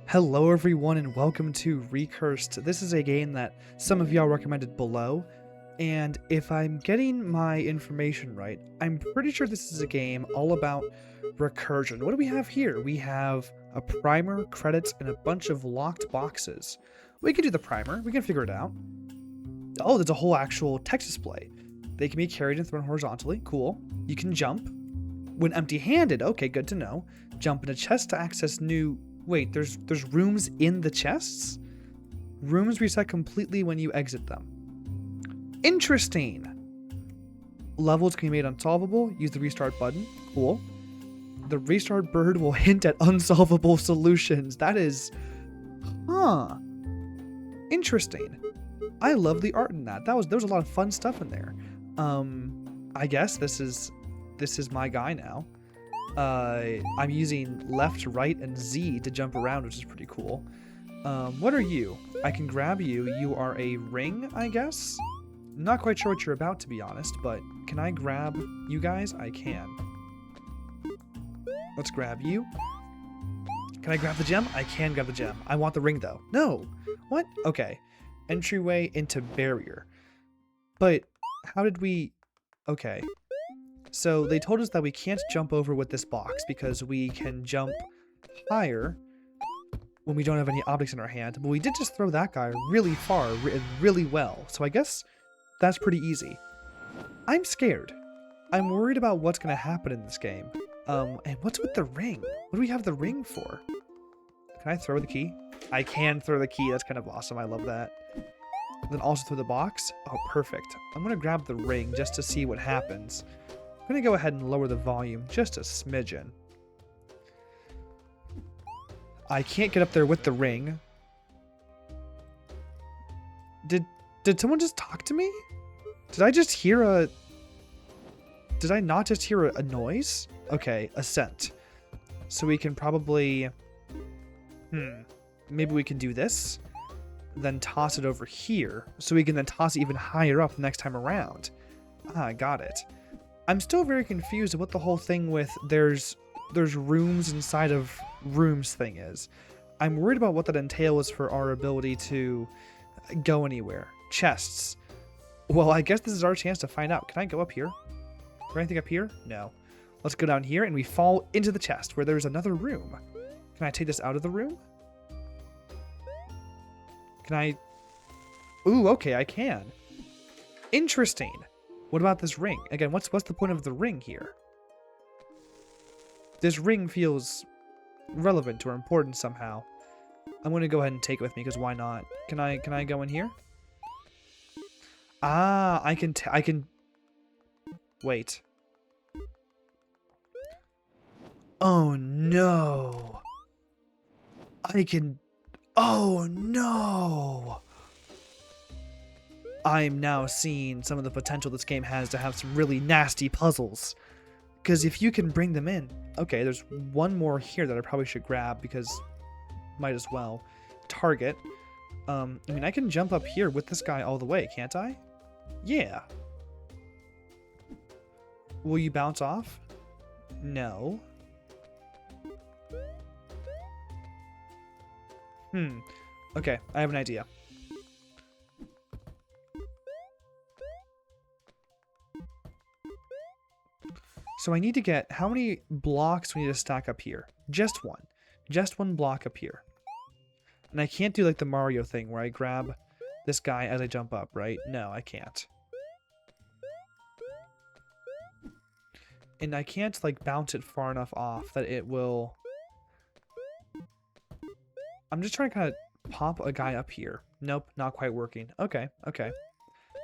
Hello everyone and welcome to Recursed. This is a game that some of y'all recommended below, and if I'm getting my information right, I'm pretty sure this is a game all about recursion. What do we have here? We have a primer, credits, and a bunch of locked boxes. We can do the primer, we can figure it out. Oh, there's a whole actual text display. They can be carried and thrown horizontally, cool. You can jump. When empty-handed, okay, good to know. Jump in a chest to access new... Wait, there's rooms in the chests? Rooms reset completely when you exit them. Interesting! Levels can be made unsolvable. Use the restart button. Cool. The restart bird will hint at unsolvable solutions. That is... Huh. Interesting. I love the art in that. There was a lot of fun stuff in there. I guess this is my guy now. I'm using left, right, and Z to jump around, which is pretty cool. What are you? I can grab you. You are a ring, I guess? Not quite sure what you're about, to be honest, but can I grab you guys? I can. Let's grab you. Can I grab the gem? I can grab the gem. I want the ring, though. No! What? Okay. Entryway into barrier. But how did we... Okay. So they told us that we can't jump over with this box because we can jump higher when we don't have any objects in our hand. But we did just throw that guy really far, really well. So I guess that's pretty easy. I'm scared. I'm worried about what's going to happen in this game. And what's with the ring? What do we have the ring for? Can I throw the key? I can throw the key. That's kind of awesome. I love that. Then also throw the box. Oh, perfect. I'm going to grab the ring just to see what happens. I'm going to go ahead and lower the volume just a smidgen. I can't get up there with the ring. Did someone just talk to me? Did I just hear a... Did I not just hear a noise? Okay, a scent. So we can probably... Maybe we can do this. Then toss it over here. So we can then toss it even higher up the next time around. Ah, got it. I'm still very confused at what the whole thing with there's rooms inside of rooms thing is. I'm worried about what that entails for our ability to go anywhere. Chests. Well, I guess this is our chance to find out. Can I go up here? Is there anything up here? No. Let's go down here and we fall into the chest where there's another room. Can I take this out of the room? Can I... Ooh, okay, I can. Interesting. What about this ring? Again, what's the point of the ring here? This ring feels relevant or important somehow. I'm going to go ahead and take it with me because why not? Can I go in here? Ah, I can wait. Oh no. Oh no. I'm now seeing some of the potential this game has to have some really nasty puzzles. Because if you can bring them in... Okay, there's one more here that I probably should grab because might as well. Target. I mean, I can jump up here with this guy all the way, can't I? Yeah. Will you bounce off? No. Okay, I have an idea. So I need to get, how many blocks do we need to stack up here? Just one. Just one block up here. And I can't do like the Mario thing where I grab this guy as I jump up, right? No, I can't. And I can't like bounce it far enough off that it will... I'm just trying to kind of pop a guy up here. Nope, not quite working. Okay, okay.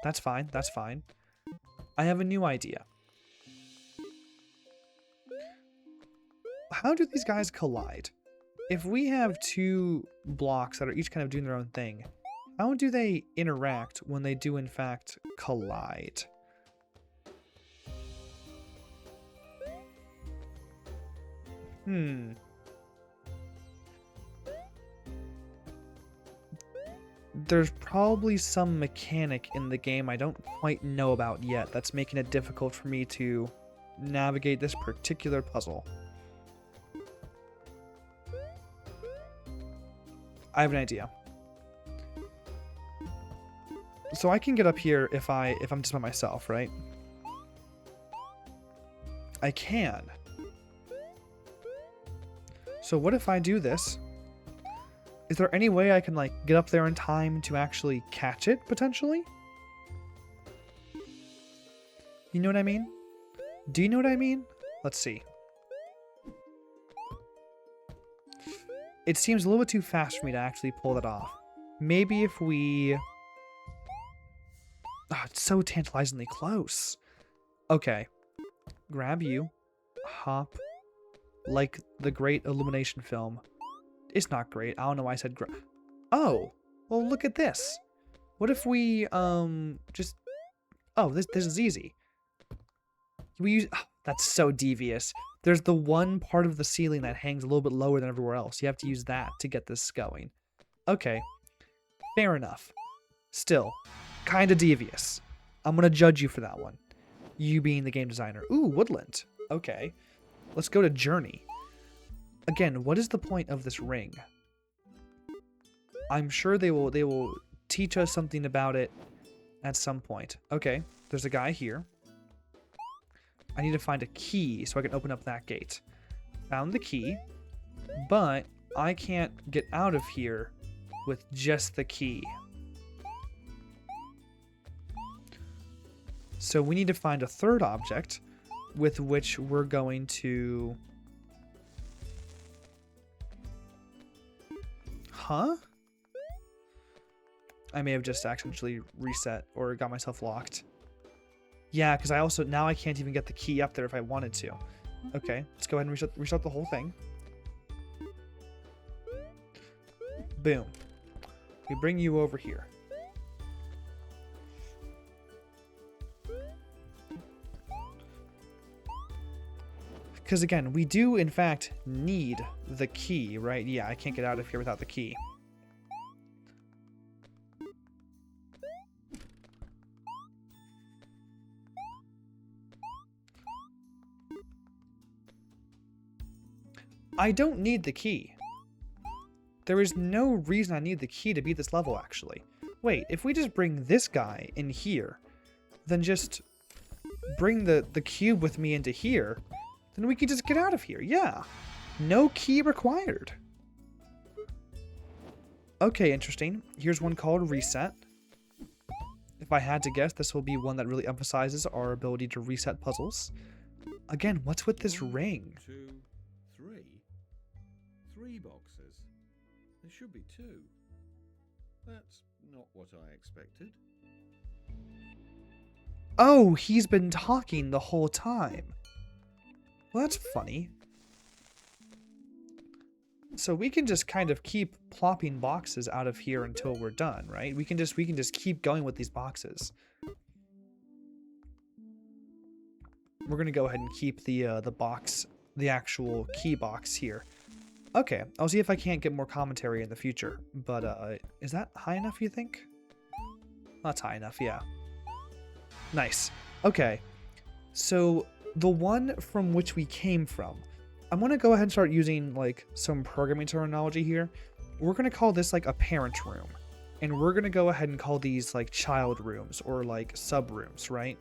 That's fine, that's fine. I have a new idea. How do these guys collide? If we have two blocks that are each kind of doing their own thing, how do they interact when they do in fact collide? There's probably some mechanic in the game I don't quite know about yet that's making it difficult for me to navigate this particular puzzle. I have an idea. So I can get up here if I'm just by myself, right? I can. So what if I do this? Is there any way I can like get up there in time to actually catch it potentially? You know what I mean? Do you know what I mean? Let's see. It seems a little bit too fast for me to actually pull that off. Maybe if we... Oh, it's so tantalizingly close. Okay. Grab you. Hop. Like the great Illumination film. It's not great. I don't know why I said Oh! Well, look at this. What if we, just... Oh, this is easy. We use... Oh, that's so devious. There's the one part of the ceiling that hangs a little bit lower than everywhere else. You have to use that to get this going. Okay. Fair enough. Still, kind of devious. I'm going to judge you for that one. You being the game designer. Ooh, woodland. Okay. Let's go to Journey. Again, what is the point of this ring? I'm sure they will teach us something about it at some point. Okay, there's a guy here. I need to find a key so I can open up that gate. Found the key, but I can't get out of here with just the key. So we need to find a third object with which we're going to... Huh? I may have just accidentally reset or got myself locked. Yeah, because I also... Now I can't even get the key up there if I wanted to. Okay, let's go ahead and restart the whole thing. Boom. We bring you over here. Because again, we do in fact need the key, right? Yeah, I can't get out of here without the key. I don't need the key. There is no reason I need the key to beat this level, actually. Wait, if we just bring this guy in here, then just bring the cube with me into here, then we can just get out of here. Yeah. No key required. Okay, interesting. Here's one called Reset. If I had to guess, this will be one that really emphasizes our ability to reset puzzles. Again, what's with this ring? 1, 2, 3. 3 boxes. There should be 2. That's not what I expected. Oh, he's been talking the whole time. Well, that's funny. So we can just kind of keep plopping boxes out of here until we're done, right? We can just keep going with these boxes. We're gonna go ahead and keep the box, the actual key box here. Okay, I'll see if I can't get more commentary in the future. But is that high enough, you think? That's high enough, yeah. Nice. Okay, so the one from which we came from, I'm going to go ahead and start using like some programming terminology here. We're going to call this like a parent room, and we're going to go ahead and call these like child rooms or like sub rooms, right?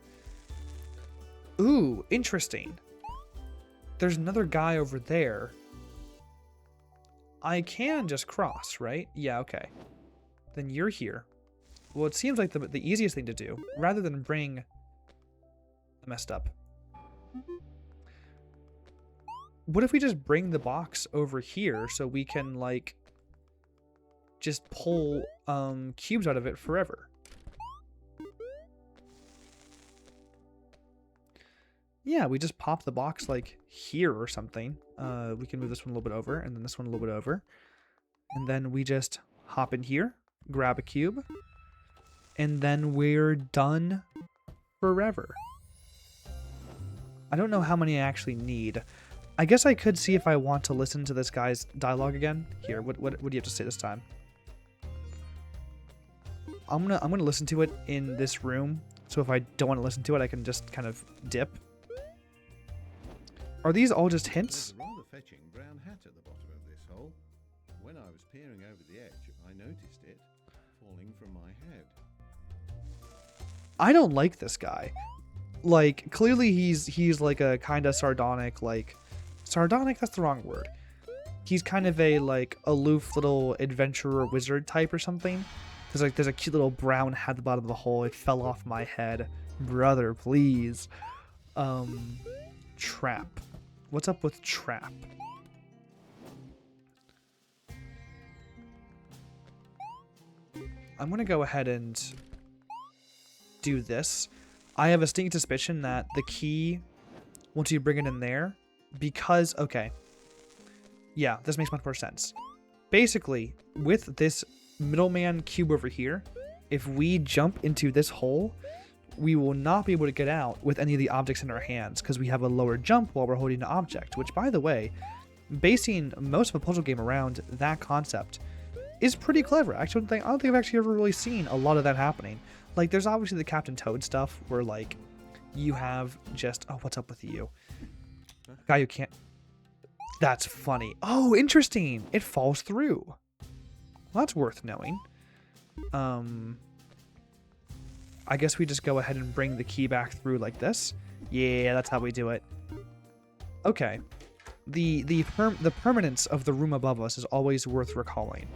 Ooh, interesting. There's another guy over there. I can just cross, right? Yeah, okay. Then you're here. Well, it seems like the easiest thing to do, rather than bring... I messed up. What if we just bring the box over here so we can, like, just pull cubes out of it forever? Yeah, we just pop the box, like, here or something. We can move this one a little bit over, and then this one a little bit over. And then we just hop in here, grab a cube, and then we're done forever. I don't know how many I actually need. I guess I could see if I want to listen to this guy's dialogue again. Here, what do you have to say this time? I'm gonna listen to it in this room. So if I don't want to listen to it, I can just kind of dip. Are these all just hints? There's a rather fetching brown hat at the bottom of this hole. When I was peering over the edge, I noticed it falling from my head. I don't like this guy. Like, clearly he's like a kind of sardonic, like... Sardonic? That's the wrong word. He's kind of a, like, aloof little adventurer wizard type or something. There's a cute little brown head at the bottom of the hole. It fell off my head. Brother, please. Trap. What's up with trap? I'm gonna go ahead and do this. I have a sneaking suspicion that the key, once you bring it in there, because, okay. Yeah, this makes much more sense. Basically, with this middleman cube over here, if we jump into this hole, we will not be able to get out with any of the objects in our hands because we have a lower jump while we're holding an object, which, by the way, basing most of a puzzle game around that concept is pretty clever. I don't think I've actually ever really seen a lot of that happening. Like, there's obviously the Captain Toad stuff where, like, you have just... Oh, what's up with you? Guy who can't... That's funny. Oh, interesting. It falls through. Well, that's worth knowing. I guess we just go ahead and bring the key back through like this. Yeah, that's how we do it. Okay. The permanence of the room above us is always worth recalling.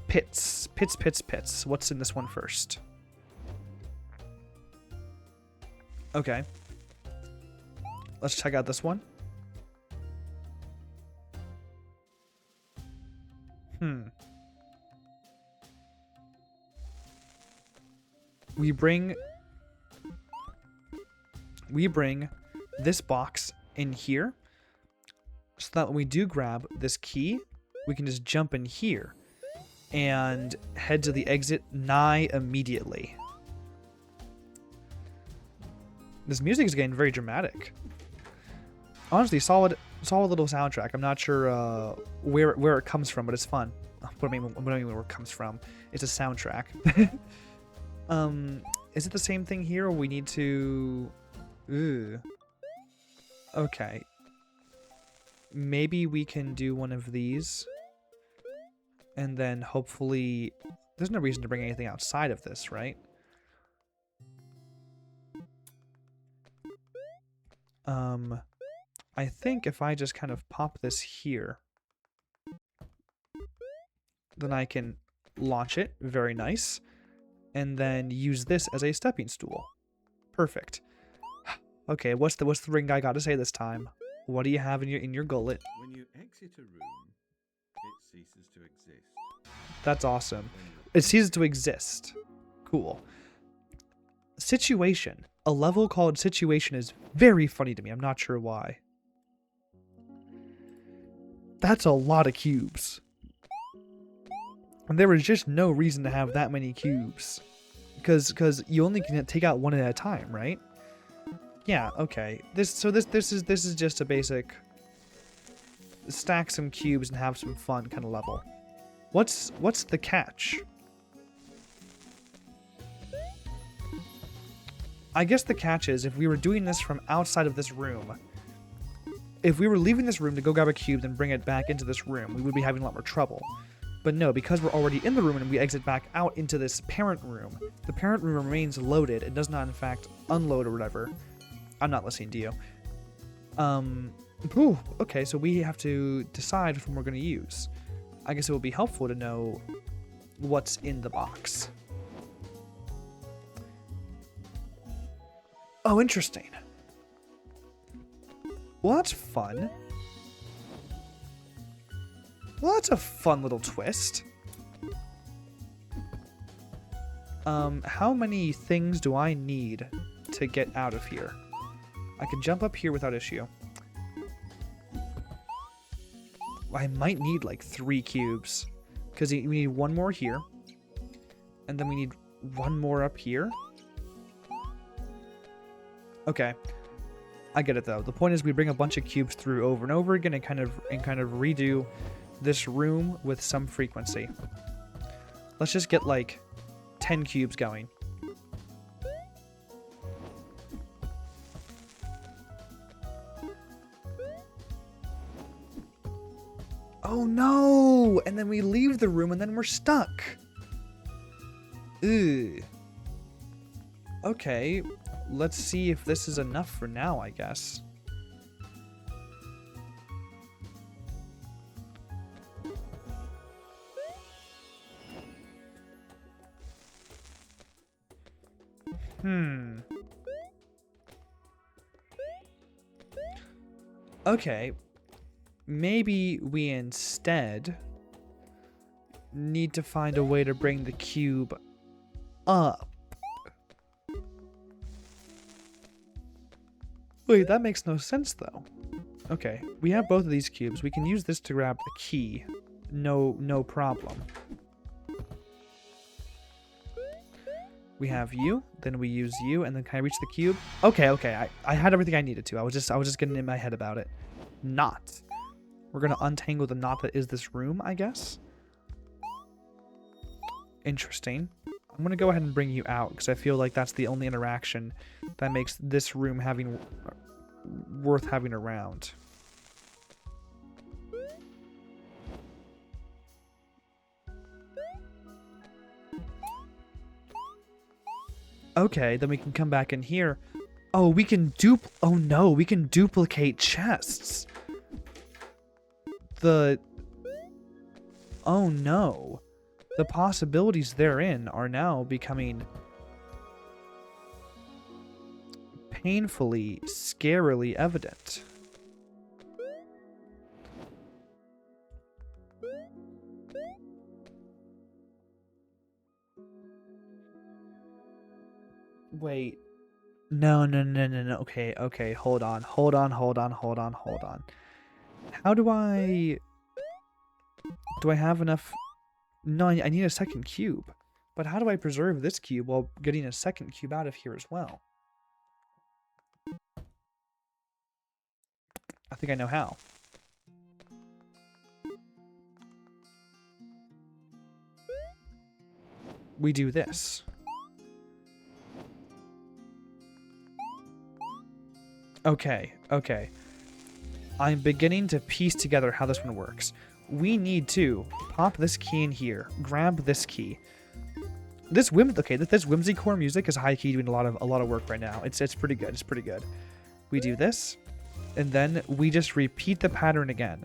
Pits. Pits, pits, pits. What's in this one first? Okay. Let's check out this one. We bring this box in here so that when we do grab this key, we can just jump in here and head to the exit nigh immediately. This music is getting very dramatic. Honestly, solid little soundtrack. I'm not sure where it comes from, but it's fun. What do I mean where it comes from? It's a soundtrack. Is it the same thing here, or we need to... Ooh. Okay. Maybe we can do one of these. And then hopefully... There's no reason to bring anything outside of this, right? I think if I just kind of pop this here, then I can launch it. Very nice. And then use this as a stepping stool. Perfect. Okay, what's the ring guy got to say this time? What do you have in your gullet? When you exit a room, it ceases to exist. That's awesome. It ceases to exist. Cool. Situation. A level called Situation is very funny to me. I'm not sure why. That's a lot of cubes. And there was just no reason to have that many cubes. Because you only can take out one at a time, right? Yeah, okay. This is just a basic stack some cubes and have some fun kind of level. What's the catch? I guess the catch is if we were doing this from outside of this room, if we were leaving this room to go grab a cube and bring it back into this room, we would be having a lot more trouble. But no, because we're already in the room and we exit back out into this parent room, the parent room remains loaded. It does not, in fact, unload or whatever. I'm not listening to you. Okay, so we have to decide which one we're going to use. I guess it would be helpful to know what's in the box. Oh, interesting. Well, that's fun. Well, that's a fun little twist. How many things do I need to get out of here? I can jump up here without issue. I might need like 3 cubes. Because we need one more here. And then we need one more up here. Okay. I get it though. The point is we bring a bunch of cubes through over and over again and kind of redo this room with some frequency. Let's just get like 10 cubes going. Oh no! And then we leave the room and then we're stuck. Ugh. Okay, let's see if this is enough for now, I guess. Okay. Maybe we instead need to find a way to bring the cube up. Wait, that makes no sense though. Okay, we have both of these cubes. We can use this to grab the key. No problem. We have you, then we use you, and then can I reach the cube? Okay, I had everything I needed to. I was just getting in my head about it. Knot. We're gonna untangle the knot that is this room, I guess. Interesting. I'm gonna go ahead and bring you out because I feel like that's the only interaction that makes this room worth having around. Okay, then we can come back in here. Oh, we can oh no, we can duplicate chests. Oh no. The possibilities therein are now becoming painfully, scarily evident. Wait. No. Okay, hold on. How do I have enough? No, I need a second cube. But how do I preserve this cube while getting a second cube out of here as well? I think I know how. We do this. Okay. I'm beginning to piece together how this one works. We need to pop this key in here, grab this key. This whimsy core music is high key doing a lot of work right now. It's pretty good. It's pretty good. We do this, and then we just repeat the pattern again.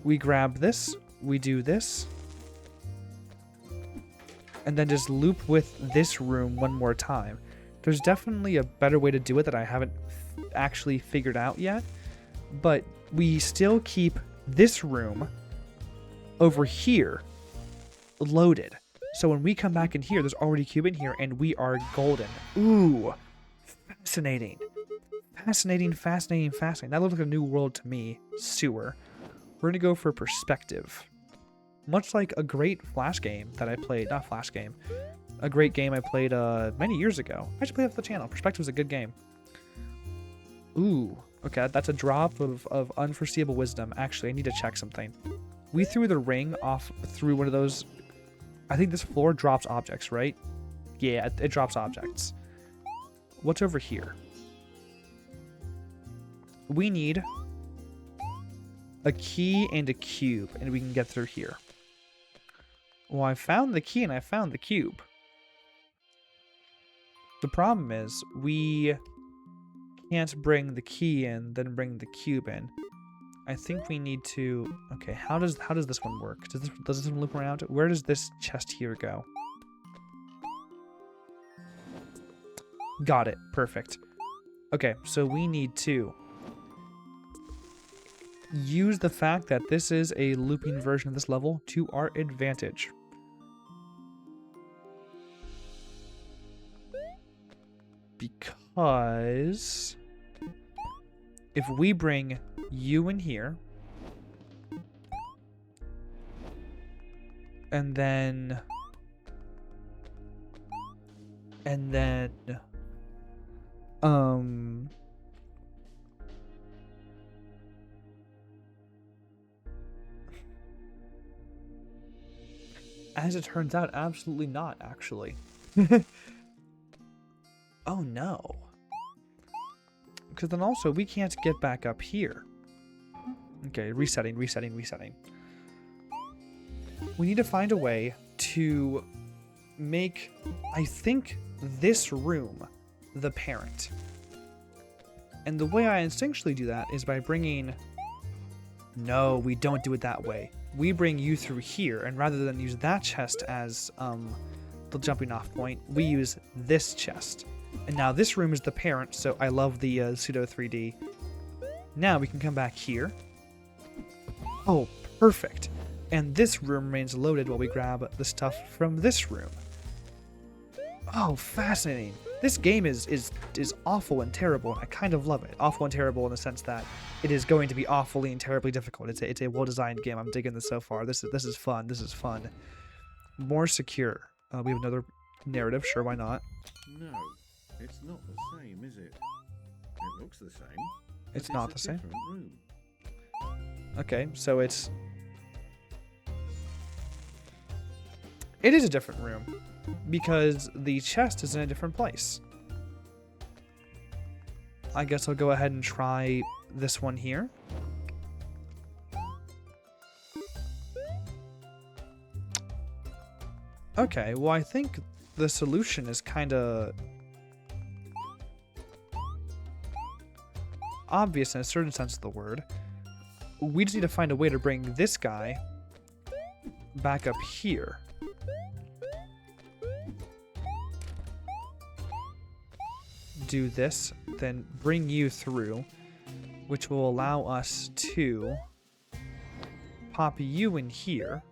We grab this, we do this, and then just loop with this room one more time. There's definitely a better way to do it that I haven't actually figured out yet, but we still keep this room over here loaded. So when we come back in here, there's already a cube in here, and we are golden. Ooh, fascinating. Fascinating. That looks like a new world to me. Sewer. We're going to go for perspective. Much like a great Flash game that I played, not Flash game, a great game I played many years ago. I should play it off the channel. Perspective is a good game. Ooh, okay, that's a drop of unforeseeable wisdom. Actually, I need to check something. We threw the ring off through one of those. I think this floor drops objects, right? Yeah, it drops objects. What's over here? We need a key and a cube, and we can get through here. Well, I found the key and I found the cube. The problem is we can't bring the key in, then bring the cube in. I think we need to. Okay, how does this one work? Does this one loop around? Where does this chest here go? Got it. Perfect. Okay, so we need to use the fact that this is a looping version of this level to our advantage. Because if we bring you in here, and then as it turns out, absolutely not, actually. Oh no. because then also we can't get back up here. Okay, resetting. We need to find a way to make, I think, this room the parent. And the way I instinctually do that is by bringing... No, we don't do it that way. We bring you through here, and rather than use that chest as the jumping off point, we use this chest. And now this room is the parent, so I love the pseudo 3D. Now we can come back here. Oh, perfect. And this room remains loaded while we grab the stuff from this room. Oh, fascinating. This game is awful and terrible, and I kind of love it. Awful and terrible in the sense that it is going to be awfully and terribly difficult. It's a well-designed game. I'm digging this so far. This is fun. This is fun. More secure. We have another narrative. Sure, why not? No, it's not the same, is it? It looks the same. It's not the same. Different room. Okay, so it is a different room because the chest is in a different place. I guess I'll go ahead and try this one here. Okay, well, I think the solution is kind of obvious in a certain sense of the word. We just need to find a way to bring this guy back up here. Do this, then bring you through, which will allow us to pop you in here.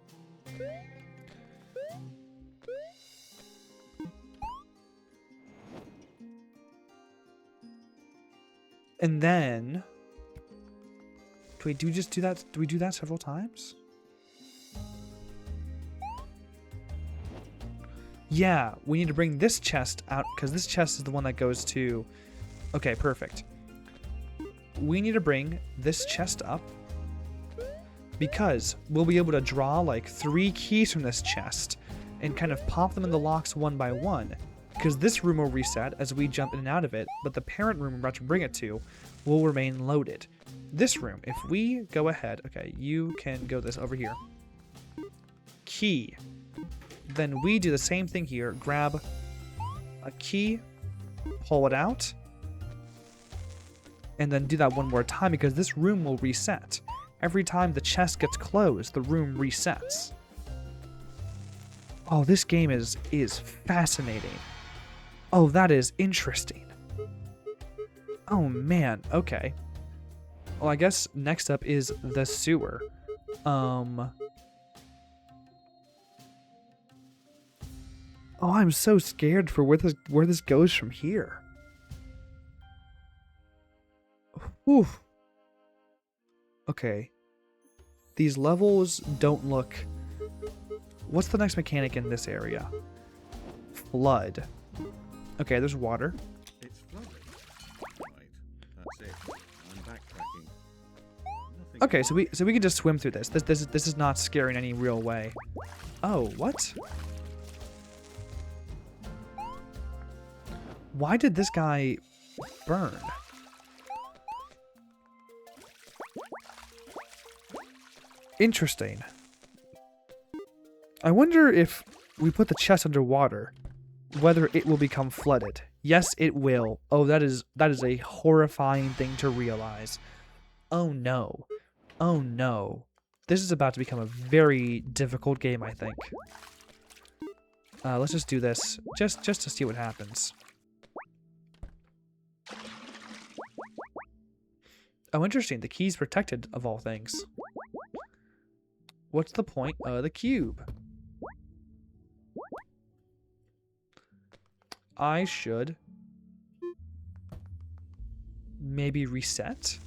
And then, do we just do that? Do we do that several times? Yeah, we need to bring this chest out because this chest is the one that goes to... Okay, perfect. We need to bring this chest up because we'll be able to draw like 3 keys from this chest and kind of pop them in the locks one by one. Because this room will reset as we jump in and out of it, but the parent room we're about to bring it to will remain loaded. This room, if we go ahead, okay, you can go this over here. Key. Then we do the same thing here. Grab a key, pull it out, and then do that one more time because this room will reset. Every time the chest gets closed, the room resets. Oh, this game is fascinating. Oh, that is interesting. Oh, man. Okay. Well, I guess next up is the sewer. Oh, I'm so scared for where this goes from here. Whew. Okay. These levels don't look... What's the next mechanic in this area? Flood. Okay, there's water. It's flooding. Right, that's it. I'm backtracking. Nothing. Okay, so we can just swim through this. This is not scary in any real way. Oh, what? Why did this guy burn? Interesting. I wonder if we put the chest underwater, whether it will become flooded. Yes, it will. Oh, that is a horrifying thing to realize. Oh no. Oh no. This is about to become a very difficult game, I think. Let's just do this, just to see what happens. Oh, interesting. The key's protected, of all things. What's the point of the cube? I should maybe reset.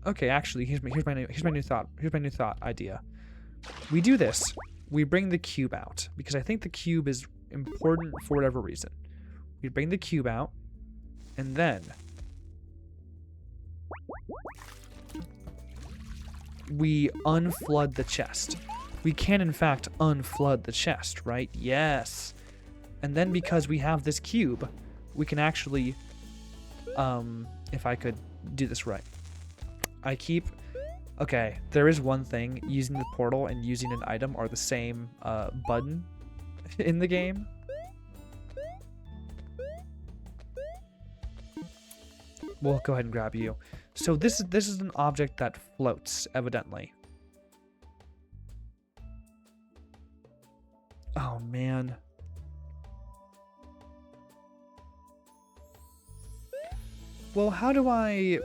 Okay, actually, here's my new thought idea. We do this. We bring the cube out because I think the cube is important for whatever reason. We bring the cube out, and then we unflood the chest. We can, in fact, unflood the chest, right? Yes. And then because we have this cube, we can actually, if I could do this right. Okay, there is one thing. Using the portal and using an item are the same button in the game. We'll go ahead and grab you. So this is an object that floats, evidently. Oh, man. Well, how do I...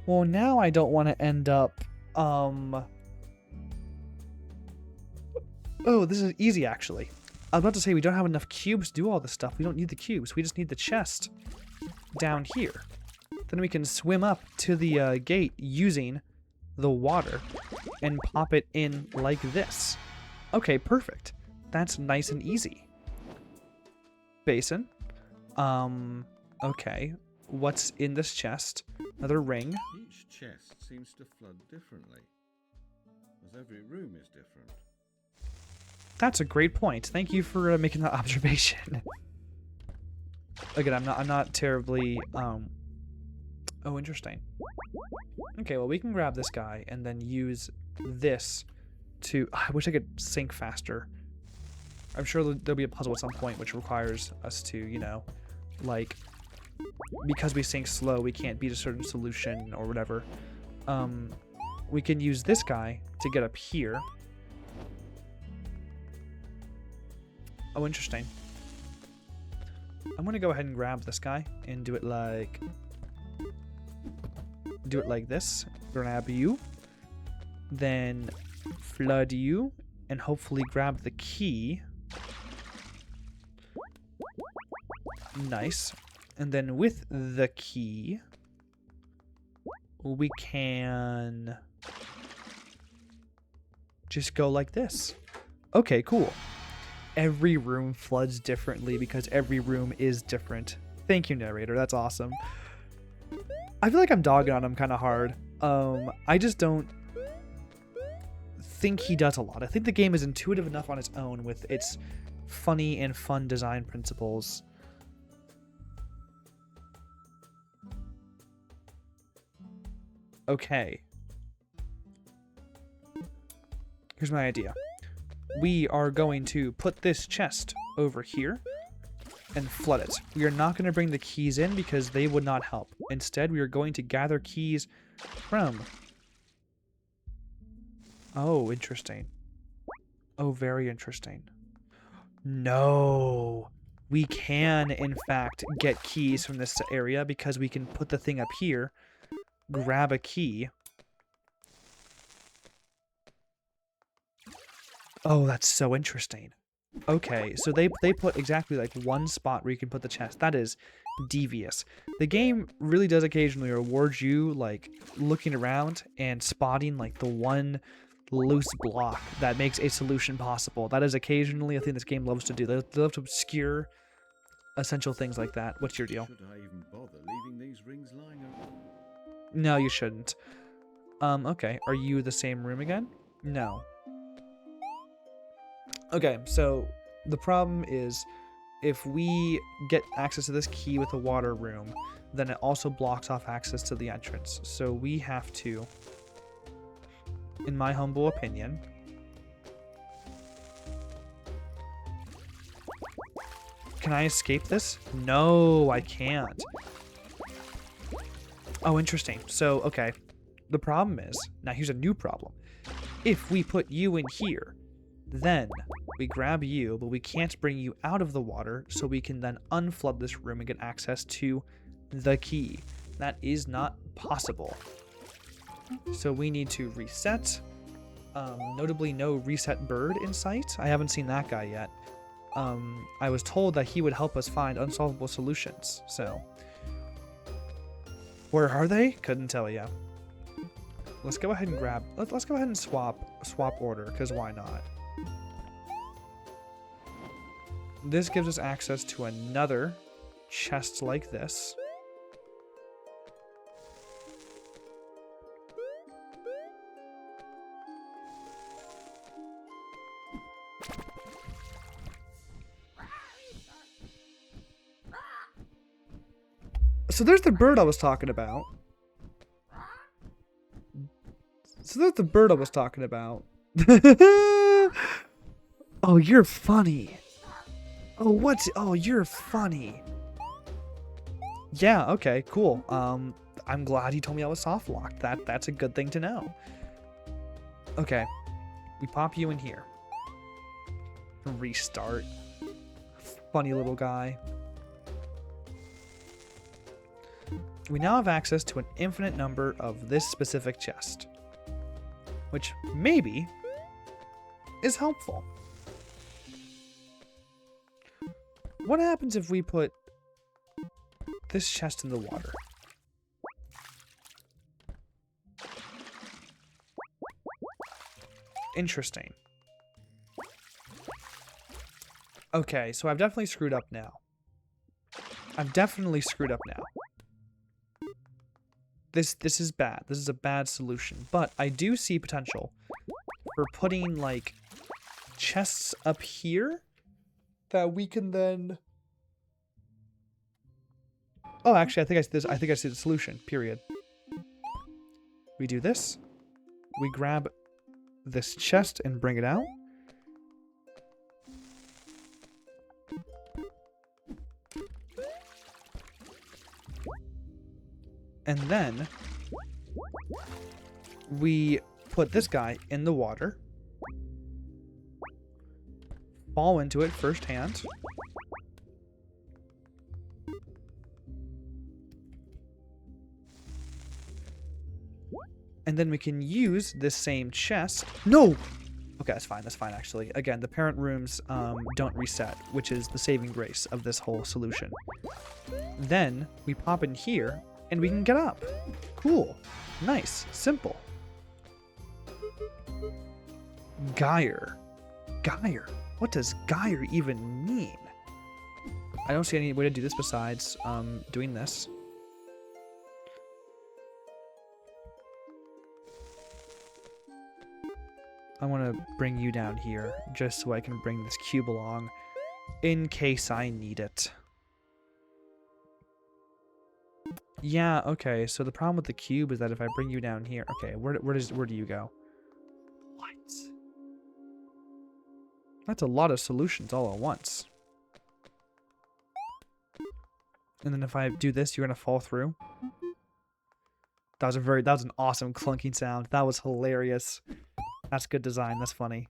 Well, now I don't want to end up, Oh, this is easy, actually. I was about to say we don't have enough cubes to do all this stuff. We don't need the cubes. We just need the chest down here. Then we can swim up to the gate using the water and pop it in like this. Okay, perfect. That's nice and easy. Basin. Okay. What's in this chest? Another ring. Each chest seems to flood differently, as every room is different. That's a great point. Thank you for making that observation. Again, I'm not terribly Oh, interesting. Okay, well we can grab this guy and then use this to. I wish I could sink faster. I'm sure there'll be a puzzle at some point which requires us to, you know, like, because we sink slow, we can't beat a certain solution or whatever. We can use this guy to get up here. Oh, interesting. I'm gonna go ahead and grab this guy and do it like this. Grab you, then flood you, and hopefully grab the key. Nice. And then with the key, we can just go like this. Okay, cool. Every room floods differently because every room is different. Thank you, narrator. That's awesome. I feel like I'm dogging on him kind of hard. I just don't think he does a lot. I think the game is intuitive enough on its own with its funny and fun design principles. Okay. Here's my idea. We are going to put this chest over here and flood it. We are not going to bring the keys in because they would not help. Instead, we are going to gather keys from... Oh, interesting. Oh, very interesting. No. We can, in fact, get keys from this area because we can put the thing up here, grab a key. Oh, that's so interesting. Okay, so they put exactly like one spot where you can put the chest. That is devious. The game really does occasionally reward you like looking around and spotting like the one loose block that makes a solution possible. That is occasionally a thing this game loves to do. They love to obscure essential things like that. What's your deal? Should I even bother leaving these rings lying around? No, you shouldn't. Okay. Are you the same room again? No. Okay, so the problem is if we get access to this key with the water room, then it also blocks off access to the entrance. So we have to, in my humble opinion, can I escape this? No, I can't. Oh, interesting. So, okay. The problem is, now here's a new problem. If we put you in here, then we grab you, but we can't bring you out of the water, so we can then unflood this room and get access to the key. That is not possible. So we need to reset. Notably, no reset bird in sight. I haven't seen that guy yet. I was told that he would help us find unsolvable solutions, so... Where are they? Couldn't tell you. Let's go ahead and grab... Let's go ahead and swap order, because why not? This gives us access to another chest like this. So there's the bird I was talking about. Oh, you're funny. Oh, what's... Oh, you're funny. Yeah, okay, cool. I'm glad you told me I was soft locked. That's a good thing to know. Okay. We pop you in here. Restart. Funny little guy. We now have access to an infinite number of this specific chest, which maybe is helpful. What happens if we put this chest in the water? Interesting. Okay, so I've definitely screwed up now. This is bad. This is a bad solution. But I do see potential for putting, like, chests up here that we can then... Oh, actually, I think I see the solution, period. We do this. We grab this chest and bring it out. And then we put this guy in the water. Fall into it firsthand. And then we can use this same chest. No! Okay, that's fine, actually. Again, the parent rooms don't reset, which is the saving grace of this whole solution. Then we pop in here, and we can get up. Cool. Nice. Simple. Gyre. Gyre. What does gyre even mean? I don't see any way to do this besides doing this. I want to bring you down here just so I can bring this cube along in case I need it. Yeah, okay, so the problem with the cube is that if I bring you down here... Okay, where do you go? What? That's a lot of solutions all at once. And then if I do this, you're gonna fall through. That was an awesome clunking sound. That was hilarious. That's good design, that's funny.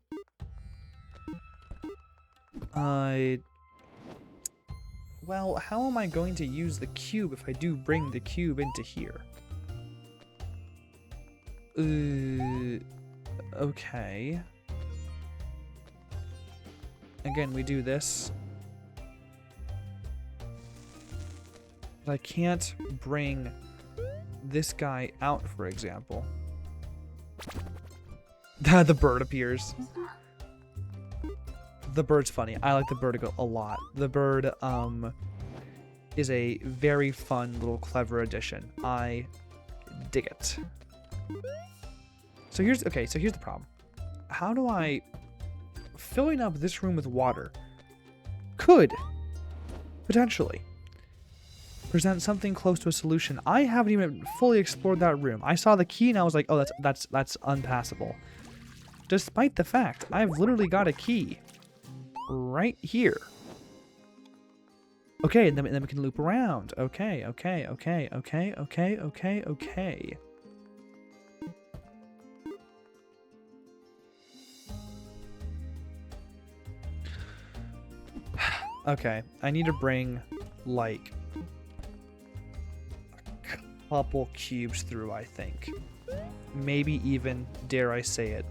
Well, how am I going to use the cube if I do bring the cube into here? Okay. Again, we do this. But I can't bring this guy out, for example. The bird appears. The bird's funny. I like the bird a lot. The bird is a very fun little clever addition. I dig it. So here's the problem. How do I... Filling up this room with water could potentially present something close to a solution. I haven't even fully explored that room. I saw the key and I was like, oh, that's unpassable. Despite the fact I've literally got a key right here. Okay, and then we can loop around. Okay. Okay, I need to bring, like, a couple cubes through, I think. Maybe even, dare I say it,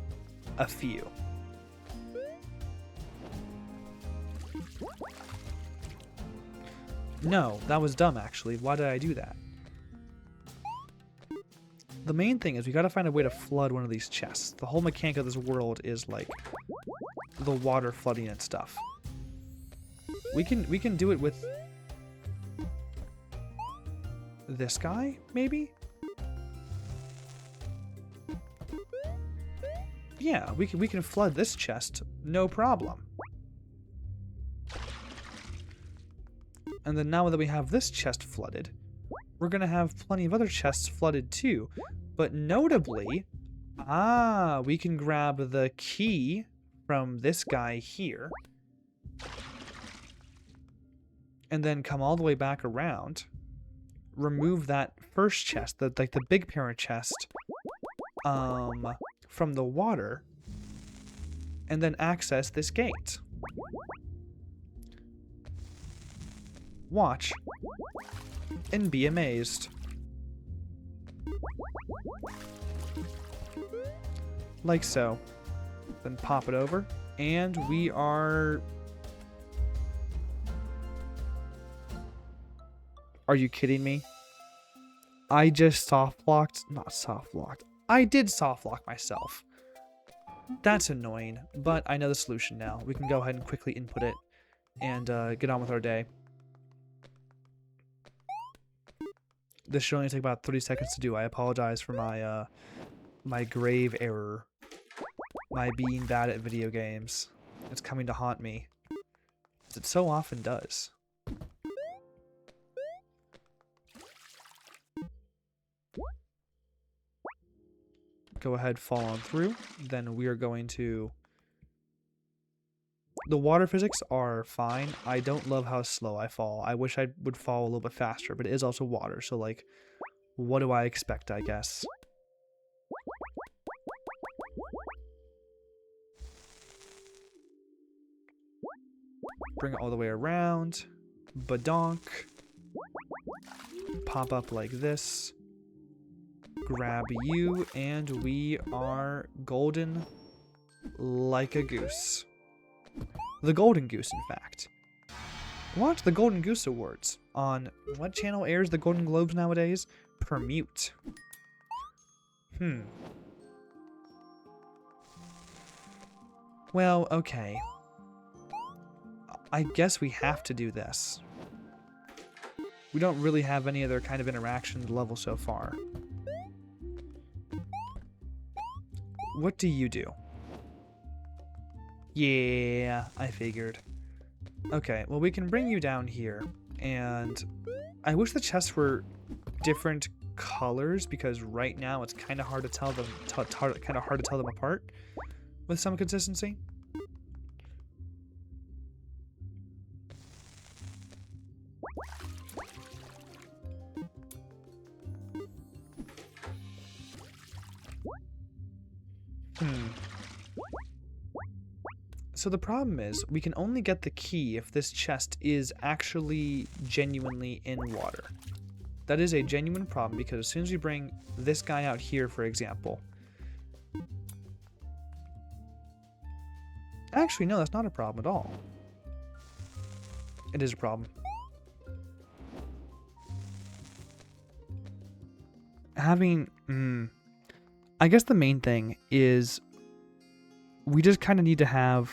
a few. No, that was dumb, actually. Why did I do that? The main thing is we gotta find a way to flood one of these chests. The whole mechanic of this world is, like, the water flooding and stuff. We can do it with this guy, maybe? Yeah, we can flood this chest, no problem. And then now that we have this chest flooded, we're going to have plenty of other chests flooded too. But notably, we can grab the key from this guy here. And then come all the way back around. Remove that first chest, the big parent chest, from the water. And then access this gate. Watch. And be amazed. Like so. Then pop it over. And we are... Are you kidding me? I just soft-locked... Not soft-locked. I did soft-lock myself. That's annoying, but I know the solution now. We can go ahead and quickly input it and get on with our day. This should only take about 30 seconds to do. I apologize for my my grave error. My being bad at video games. It's coming to haunt me. As it so often does. Go ahead, fall on through. Then we are going to... The water physics are fine. I don't love how slow I fall. I wish I would fall a little bit faster, but it is also water. So, like, what do I expect, I guess? Bring it all the way around. Badonk. Pop up like this. Grab you, and we are golden like a goose. The Golden Goose, in fact. Watch the Golden Goose Awards on what channel airs the Golden Globes nowadays? Permute. Well, okay. I guess we have to do this. We don't really have any other kind of interaction at the level so far. What do you do? Yeah, I figured. Okay, well we can bring you down here, and I wish the chests were different colors because right now it's kind of hard to tell them, kind of hard to tell them apart with some consistency. So the problem is, we can only get the key if this chest is actually genuinely in water. That is a genuine problem, because as soon as we bring this guy out here, for example... Actually, no, that's not a problem at all. It is a problem. Having... I guess the main thing is... We just kind of need to have...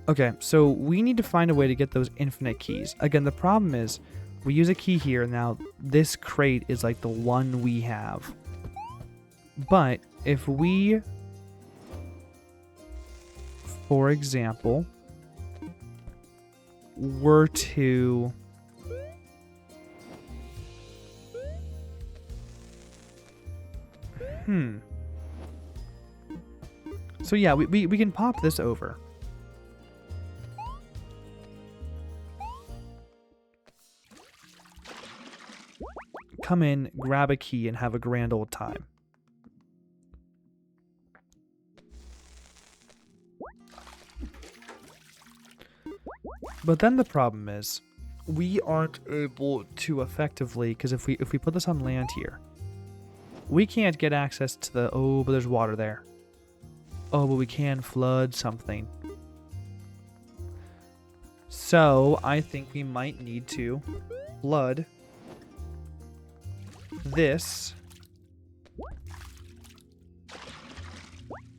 Okay, so we need to find a way to get those infinite keys. Again, the problem is, we use a key here, now this crate is like the one we have. But, if we, for example, were to... So yeah, we can pop this over. Come in, grab a key, and have a grand old time. But then the problem is, we aren't able to effectively, because if we put this on land here, we can't get access to the, oh, but there's water there. Oh, but we can flood something. So, I think we might need to flood this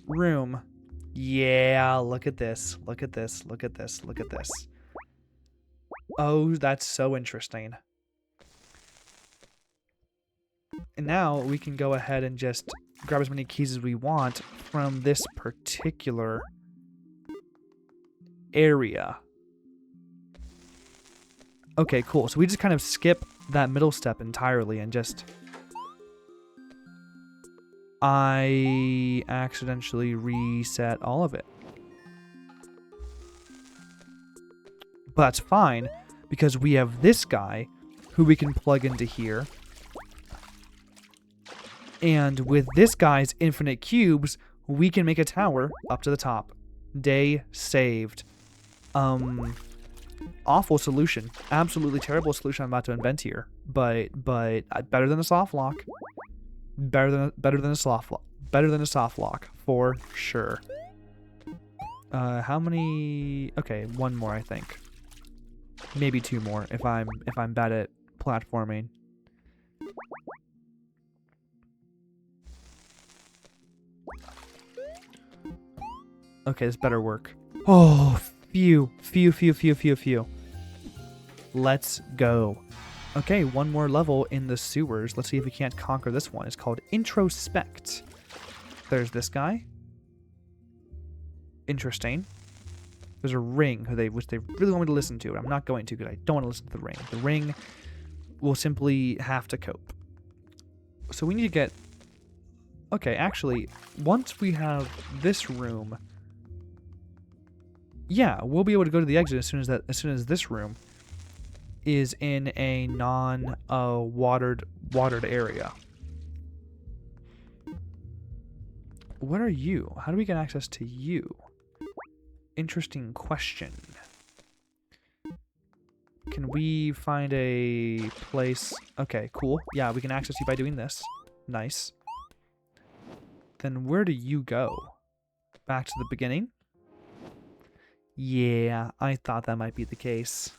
room. Yeah, look at this. Look at this. Look at this. Look at this. Oh, that's so interesting. And now we can go ahead and just grab as many keys as we want from this particular area. Okay, cool. So we just kind of skip that middle step entirely and just... I accidentally reset all of it. But that's fine, because we have this guy who we can plug into here. And with this guy's infinite cubes, we can make a tower up to the top. Day saved. Awful solution. Absolutely terrible solution I'm about to invent here. But better than a soft lock. Better than a soft lock. Better than a soft lock, for sure. How many? Okay, one more, I think. Maybe two more if I'm bad at platforming. Okay, this better work. Oh, phew. Let's go. Okay, one more level in the sewers. Let's see if we can't conquer this one. It's called Introspect. There's this guy. Interesting. There's a ring which they really want me to listen to, but I'm not going to because I don't want to listen to the ring. The ring will simply have to cope. So we need to get... Okay, actually, once we have this room... Yeah, we'll be able to go to the exit as soon as this room is in a non-watered area. What are you? How do we get access to you? Interesting question. Can we find a place? Okay, cool. Yeah, we can access you by doing this. Nice. Then where do you go? Back to the beginning? Yeah, I thought that might be the case.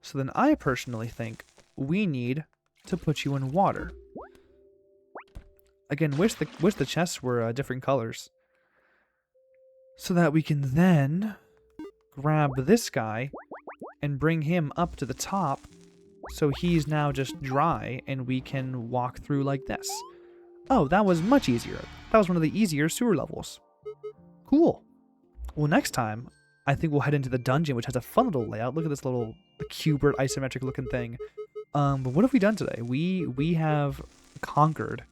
So then I personally think we need to put you in water. Again, wish the chests were different colors. So that we can then grab this guy and bring him up to the top so he's now just dry and we can walk through like this. Oh, that was much easier. That was one of the easier sewer levels. Cool. Well, next time, I think we'll head into the dungeon, which has a fun little layout. Look at this little cubert isometric looking thing. But what have we done today? We have conquered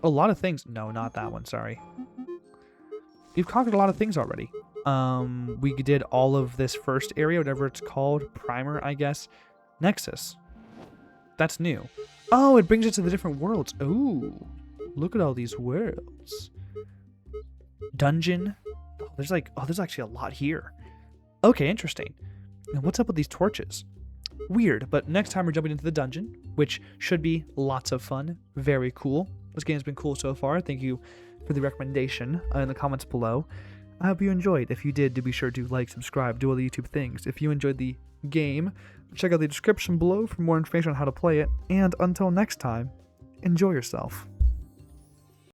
a lot of things. No, not that one, sorry. We've conquered a lot of things already. We did all of this first area, whatever it's called. Primer, I guess. Nexus. That's new. Oh, it brings us to the different worlds. Ooh. Look at all these worlds. Dungeon. There's actually a lot here. Okay, interesting. Now what's up with these torches? Weird, but next time we're jumping into the dungeon, which should be lots of fun. Very cool. This game has been cool so far. Thank you for the recommendation in the comments below. I hope you enjoyed. If you did, do be sure to like, subscribe, do all the YouTube things. If you enjoyed the game, check out the description below for more information on how to play it. And until next time, enjoy yourself.